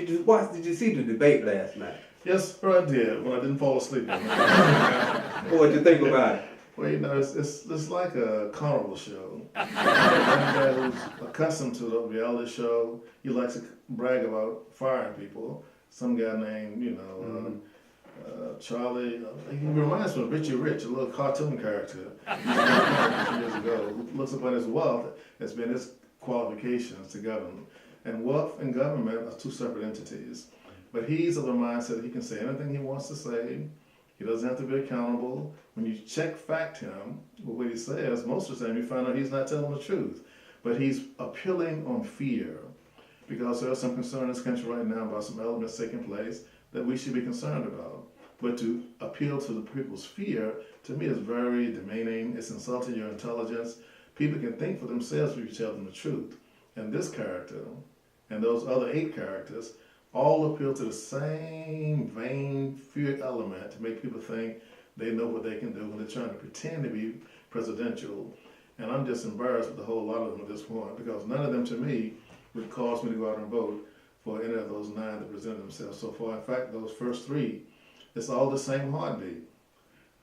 Did you see the debate last night? Yes, sir, I did, when I didn't fall asleep. What'd you think about it? Well, you know, it's like a carnival show. One guy who's accustomed to the reality show, he likes to brag about firing people. Some guy named, Charlie, he reminds me of Richie Rich, a little cartoon character years ago, who looks upon his wealth as being his qualifications to govern. And wealth and government are two separate entities. But he's of the mindset he can say anything he wants to say. He doesn't have to be accountable. When you check fact him with what he says, most of the time you find out he's not telling the truth. But he's appealing on fear, because there's some concern in this country right now about some elements taking place that we should be concerned about. But to appeal to the people's fear, to me, is very demeaning. It's insulting your intelligence. People can think for themselves if you tell them the truth. And this character, and those other 8 characters, all appeal to the same vain fear element to make people think they know what they can do when they're trying to pretend to be presidential. And I'm just embarrassed with a whole lot of them at this point, because none of them, to me, would cause me to go out and vote for any of those 9 that presented themselves so far. In fact, those first 3, it's all the same heartbeat.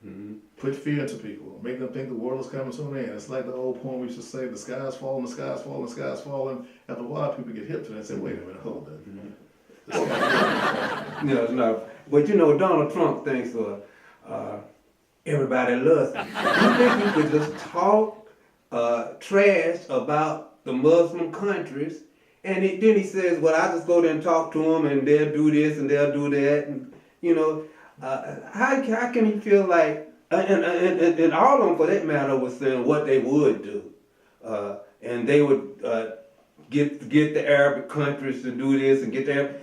Mm-hmm. Put fear into people, make them think the world is coming to an end. It's like the old poem we used to say, the sky's falling, the sky's falling, the sky's falling. After a while, people get hip to it and say, wait a minute, hold it. Mm-hmm. No. But Donald Trump thinks everybody loves him. You think you could just talk trash about the Muslim countries, and then he says, well, I just go there and talk to them, and they'll do this and they'll do that, and how can he feel like, and all of them for that matter was saying what they would do, and they would get the Arabic countries to do this and get the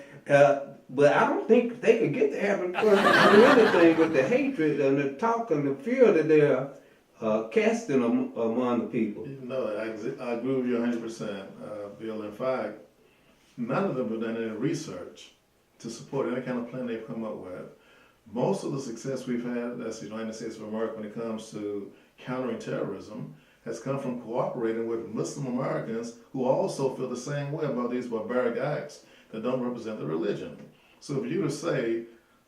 but I don't think they could get the Arabic countries to do anything with the hatred and the talk and the fear that they're casting among the people. No, I agree with you 100%, Bill. In fact, none of them have done any research to support any kind of plan they've come up with. Most of the success we've had as the United States of America when it comes to countering terrorism has come from cooperating with Muslim Americans who also feel the same way about these barbaric acts that don't represent the religion. So if you to say,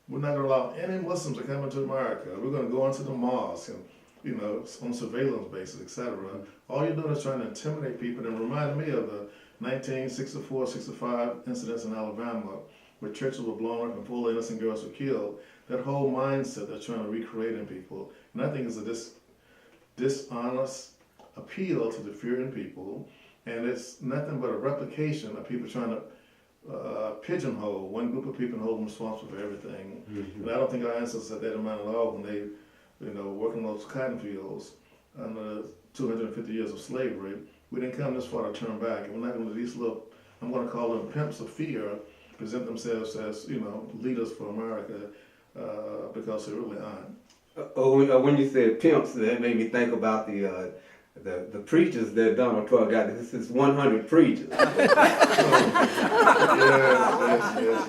we're not going to allow any Muslims to come into America, we're going to go into the mosque and, on surveillance basis, etc. All you're doing is trying to intimidate people, and remind me of the 1964-65 incidents in Alabama where churches were blown up and 4 innocent girls were killed. That whole mindset they're trying to recreate in people. And I think it's a dishonest appeal to the fear in people, and it's nothing but a replication of people trying to pigeonhole one group of people and hold them responsible for everything. Mm-hmm. And I don't think our ancestors had that in mind at all when they, working those cotton fields under 250 years of slavery. We didn't come this far to turn back, and we're not going to these little, I'm going to call them pimps of fear, present themselves as, leaders for America, because they really aren't. When you said pimps, that made me think about the preachers that Donald Trump got. This is 100 preachers.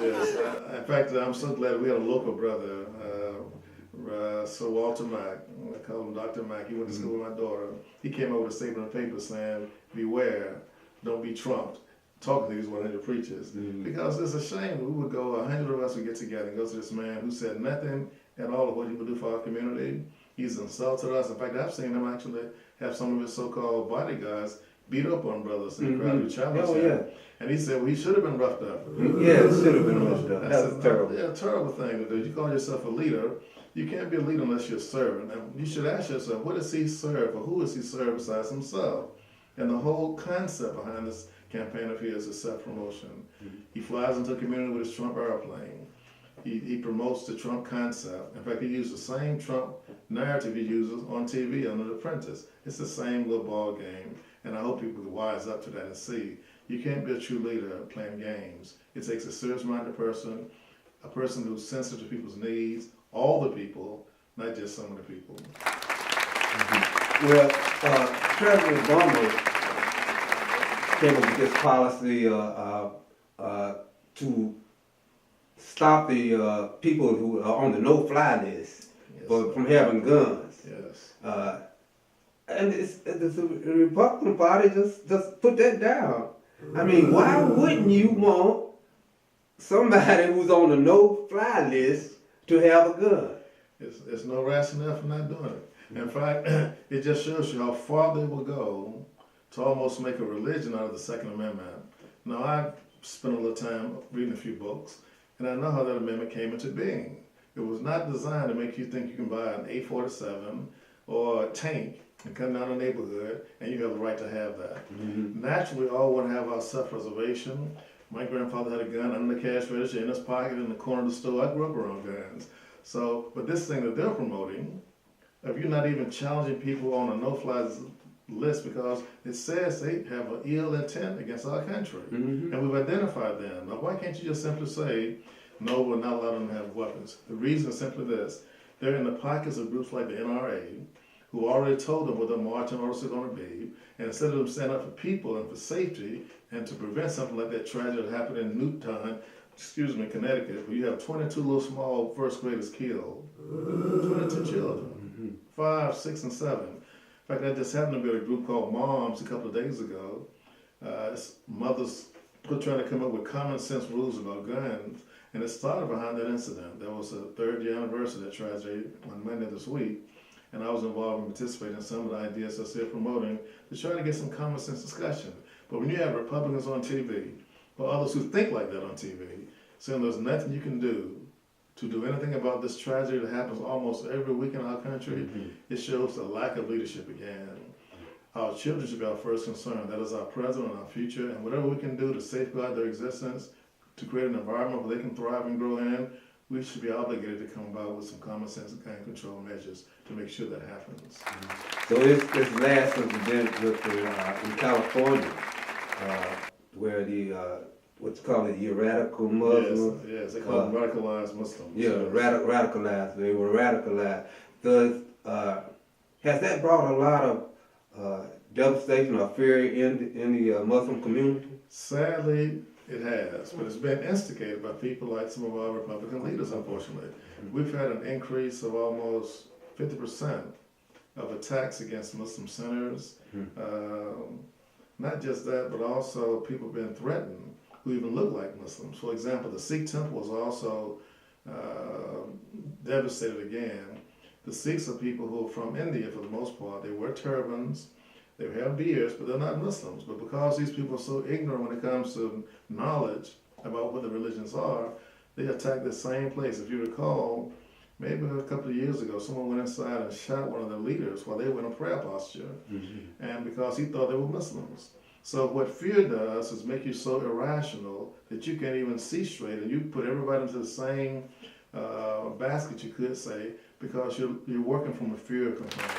Yes. In fact, I'm so glad we had a local brother, Sir Walter Mack. I call him Dr. Mack. He went to school with my daughter. He came over with a statement in the paper saying, beware, don't be trumped. Talking to these 100 preachers. Mm-hmm. Because it's a shame. We would go, 100 of us would get together and go to this man who said nothing at all of what he would do for our community. He's insulted us. In fact, I've seen him actually have some of his so-called bodyguards beat up on brothers in the crowd who challenged him. Yeah. And he said, well, he should have been roughed up. Yeah, it should have been roughed up. That's terrible. Yeah, terrible thing to do. You call yourself a leader. You can't be a leader unless you're serving. And you should ask yourself, what does he serve, or who does he serve besides himself? And the whole concept behind this campaign of his is self-promotion. Mm-hmm. He flies into a community with his Trump airplane. He promotes the Trump concept. In fact, he used the same Trump narrative he uses on TV under The Apprentice. It's the same little ball game. And I hope people can wise up to that and see you can't be a true leader playing games. It takes a serious-minded person, a person who's sensitive to people's needs, all the people, not just some of the people. Mm-hmm. Well, President Obama came up with this policy to stop the people who are on the no-fly list from having guns. Yes. And the Republican Party just put that down. I mean, why wouldn't you want somebody who's on the no-fly list to have a gun. It's no rationale for not doing it. In fact, it just shows you how far they will go to almost make a religion out of the Second Amendment. Now, I spent a little time reading a few books, and I know how that amendment came into being. It was not designed to make you think you can buy an A-47 or a tank and come down the neighborhood and you have the right to have that. Naturally, we all want to have our self-preservation. My grandfather had a gun under the cash register in his pocket in the corner of the store. I grew up around guns. So, but this thing that they're promoting, if you're not even challenging people on a no-fly list because it says they have an ill intent against our country, and we've identified them. Now, why can't you just simply say, no, we're not allowing them to have weapons? The reason is simply this. They're in the pockets of groups like the NRA, who already told them what the marching orders are going to be, and instead of them standing up for people and for safety and to prevent something like that tragedy that happened in Newtown, Connecticut, where you have 22 little small first graders killed, 22 children, 5, 6, and 7. In fact, I just happened to be at a group called Moms a couple of days ago. It's mothers trying to come up with common sense rules about guns, and it started behind that incident. That was the 3rd year anniversary of that tragedy on Monday this week, and I was involved in participating in some of the ideas that they're promoting to try to get some common sense discussion. But when you have Republicans on TV, or others who think like that on TV, saying there's nothing you can do to do anything about this tragedy that happens almost every week in our country, it shows the lack of leadership again. Our children should be our first concern. That is our present and our future, and whatever we can do to safeguard their existence, to create an environment where they can thrive and grow in, we should be obligated to come about with some common sense and gun control measures to make sure that happens. So this last incident with in California, where the what's called the radical Muslims. Yes, they call them radicalized Muslims. Yeah, radicalized. They were radicalized. Has that brought a lot of devastation or fear in the Muslim community? Sadly, it has, but it's been instigated by people like some of our Republican leaders, unfortunately. We've had an increase of almost 50% of attacks against Muslim centers. Not just that, but also people have been threatened who even look like Muslims. For example, the Sikh temple was also devastated again. The Sikhs are people who are from India for the most part. They wear turbans, they have beards, but they're not Muslims. But because these people are so ignorant when it comes to knowledge about what the religions are, they attack the same place. If you recall, maybe a couple of years ago, someone went inside and shot one of their leaders while they were in a prayer posture, and because he thought they were Muslims. So what fear does is make you so irrational that you can't even see straight, and you put everybody into the same basket, you could say, because you're working from a fear component.